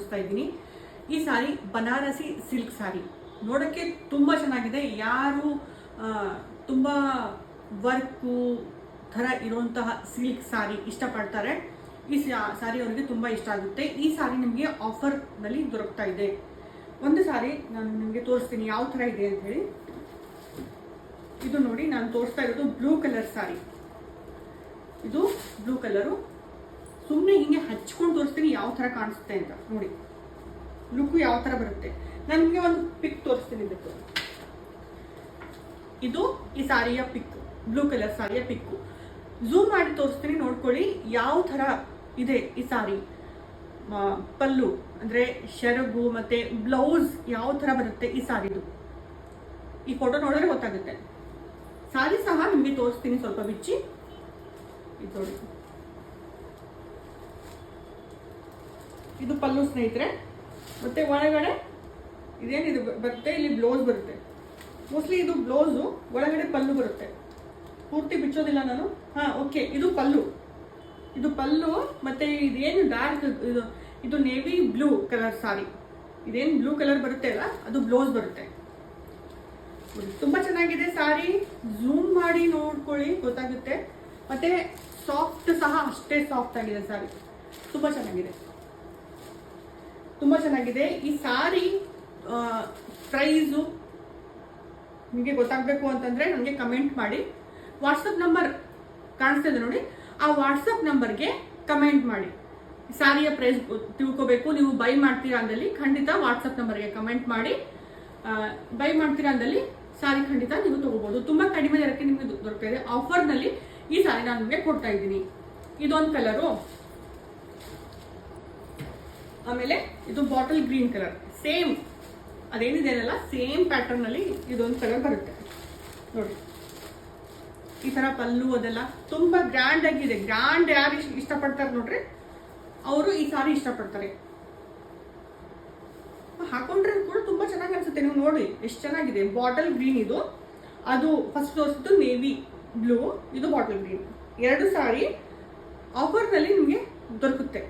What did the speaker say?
ತೋರಿಸ್ತಾ ಇದ್ದೀನಿ. ಈ ಸಾರಿ ಬನಾರಸಿ ಸಿಲ್ಕ್ ಸಾರಿ, ನೋಡೋಕ್ಕೆ ತುಂಬ ಚೆನ್ನಾಗಿದೆ. ಯಾರು ತುಂಬ ವರ್ಕು ಥರ ಇರುವಂತಹ ಸಿಲ್ಕ್ ಸಾರಿ ಇಷ್ಟಪಡ್ತಾರೆ, ಈ ಸಾರಿ ಅವರಿಗೆ ತುಂಬ ಇಷ್ಟ ಆಗುತ್ತೆ. ಈ ಸಾರಿ ನಿಮಗೆ ಆಫರ್ನಲ್ಲಿ ದೊರಕ್ತಾ ಇದೆ. ಒಂದು ಸಾರಿ ನಾನು ನಿಮಗೆ ತೋರಿಸ್ತೀನಿ ಯಾವ ಥರ ಇದೆ ಅಂತ ಹೇಳಿ. ಇದು ನೋಡಿ, ನಾನು ತೋರಿಸ್ತಾ ಇರೋದು ಬ್ಲೂ ಕಲರ್ ಸಾರಿ. ಇದು ಬ್ಲೂ ಕಲರು. ಸುಮ್ಮನೆ ಹಿಂಗೆ ಹಚ್ಕೊಂಡು ತೋರಿಸ್ತೀನಿ ಯಾವ ಥರ ಕಾಣಿಸುತ್ತೆ ಅಂತ. ನೋಡಿ ಲುಕ್ಕು ಯಾವ ಥರ ಬರುತ್ತೆ. ನಾನು ನಿಮಗೆ ಒಂದು ಪಿಕ್ ತೋರಿಸ್ತೀನಿ. ಇದು ಈ ಸಾರಿಯ ಪಿಕ್, ಬ್ಲೂ ಕಲರ್ ಸಾರಿಯ ಪಿಕ್ಕು. ಝೂಮ್ ಮಾಡಿ ತೋರಿಸ್ತೀನಿ, ನೋಡ್ಕೊಳ್ಳಿ ಯಾವ ಥರ ಇದೆ ಈ ಸಾರಿ. ಪಲ್ಲು ಅಂದರೆ ಶರಗು ಮತ್ತು ಬ್ಲೌಸ್ ಯಾವ ಥರ ಬರುತ್ತೆ ಈ ಸಾರಿದು. ಈ ಫೋಟೋ ನೋಡಿದ್ರೆ ಗೊತ್ತಾಗುತ್ತೆ. ಸಾರಿ ಸಹ ನಿಮಗೆ ತೋರಿಸ್ತೀನಿ ಸ್ವಲ್ಪ ಬಿಚ್ಚಿ. ಇದು ನೋಡಿ, ಇದು ಪಲ್ಲು ಸ್ನೇಹಿತರೆ. ಮತ್ತೆ ಒಳಗಡೆ ಇದೇನಿದು ಬರುತ್ತೆ, ಇಲ್ಲಿ ಬ್ಲೌಸ್ ಬರುತ್ತೆ. ಮೋಸ್ಟ್ಲಿ ಇದು ಬ್ಲೌಸು, ಒಳಗಡೆ ಪಲ್ಲು ಬರುತ್ತೆ. ಪೂರ್ತಿ ಬಿಚ್ಚೋದಿಲ್ಲ ನಾನು. ಓಕೆ, ಇದು ಪಲ್ಲು. ಇದು ಪಲ್ಲು. ಮತ್ತೆ ಇದೇನು ಡಾರ್ಕ್ ಇದು ನೇವಿ ಬ್ಲೂ ಕಲರ್ ಸಾರಿ. ಇದೇನು ಬ್ಲೂ ಕಲರ್ ಬರುತ್ತೆ ಅಲ್ಲ, ಅದು ಬ್ಲೌಸ್ ಬರುತ್ತೆ. ತುಂಬ ಚೆನ್ನಾಗಿದೆ ಸಾರಿ. ಝೂಮ್ ಮಾಡಿ ನೋಡ್ಕೊಳ್ಳಿ, ಗೊತ್ತಾಗುತ್ತೆ. ಮತ್ತೆ ಸಾಫ್ಟ್ ಸಹ ಅಷ್ಟೇ ಸಾಫ್ಟ್ ಆಗಿದೆ ಸಾರಿ. ತುಂಬ ಚೆನ್ನಾಗಿದೆ, ತುಂಬ ಚೆನ್ನಾಗಿದೆ. ಈ ಸಾರಿ ಪ್ರೈಸು ನಿಮಗೆ ಗೊತ್ತಾಗಬೇಕು ಅಂತಂದರೆ ನನಗೆ ಕಮೆಂಟ್ ಮಾಡಿ. ವಾಟ್ಸಪ್ ನಂಬರ್ ಕಾಣಿಸ್ತಾ ಇದೆ ನೋಡಿ, ಆ ವಾಟ್ಸಪ್ ನಂಬರ್ಗೆ ಕಮೆಂಟ್ ಮಾಡಿ. ಸಾರಿಯ ಪ್ರೈಸ್ ತಿಳ್ಕೋಬೇಕು. ನೀವು ಬೈ ಮಾಡ್ತೀರಾ ಅಂದಲ್ಲಿ ಖಂಡಿತ ವಾಟ್ಸಪ್ ನಂಬರ್ಗೆ ಕಮೆಂಟ್ ಮಾಡಿ. ಬೈ ಮಾಡ್ತೀರಾ ಅಂದಲ್ಲಿ ಸಾರಿ ಖಂಡಿತ ನೀವು ತಗೋಬಹುದು. ತುಂಬ ಕಡಿಮೆ ದರಕ್ಕೆ ನಿಮಗೆ ದೊರಕ್ತಾ ಇದೆ. ಆಫರ್ನಲ್ಲಿ ಈ ಸಾರಿ ನಾನು ನಿಮಗೆ ಕೊಡ್ತಾ ಇದ್ದೀನಿ. ಇದೊಂದು ಕಲರು. ಆಮೇಲೆ ಇದು ಬಾಟಲ್ ಗ್ರೀನ್ ಕಲರ್. ಸೇಮ್ ಅದೇನಿದೆ ಅಲ್ಲ, ಸೇಮ್ ಪ್ಯಾಟರ್ನ್ ಅಲ್ಲಿ ಇದೊಂದು ಕಲರ್ ಬರುತ್ತೆ ನೋಡಿ. ಈ ತರ ಪಲ್ಲು ಅದೆಲ್ಲ ತುಂಬಾ ಗ್ರ್ಯಾಂಡ್ ಆಗಿದೆ. ಗ್ರ್ಯಾಂಡ್ ಯಾರು ಇಷ್ಟಪಡ್ತಾರೆ ನೋಡ್ರಿ, ಅವರು ಈ ಸಾರಿ ಇಷ್ಟಪಡ್ತಾರೆ. ಹಾಕೊಂಡ್ರೆ ಕೂಡ ತುಂಬಾ ಚೆನ್ನಾಗಿ ಅನ್ಸುತ್ತೆ. ನೀವು ನೋಡಿ ಎಷ್ಟು ಚೆನ್ನಾಗಿದೆ. ಬಾಟಲ್ ಗ್ರೀನ್ ಇದು. ಅದು ಫಸ್ಟ್ ತೋರಿಸಿದ್ದು ನೇವಿ ಬ್ಲೂ, ಇದು ಬಾಟಲ್ ಗ್ರೀನ್. ಎರಡು ಸಾರಿ ಆಫರ್ನಲ್ಲಿ ನಿಮಗೆ ದೊರಕುತ್ತೆ.